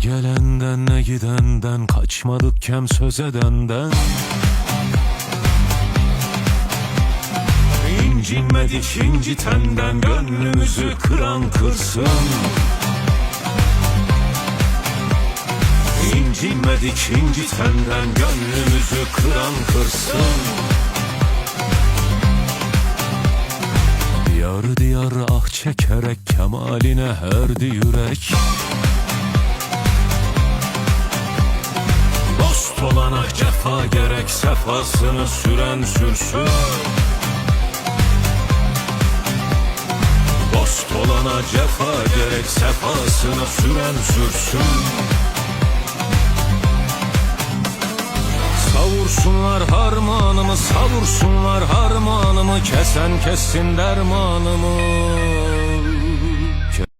gelenden ne gidenden, kaçmadık kem söz edenden. İncinmedik incitenden, gönlümüzü kıran kırsın. İncinmedik incitenden, gönlümüzü kıran kırsın. Diyar diyar ah çekerek, kemaline herdi yürek. Dost olana cefa gerek, sefasını süren sürsün. Dost olana cefa gerek, sefasını süren sürsün. Savursunlar harmanımı, savursunlar harmanımı, kesen kessin dermanımı.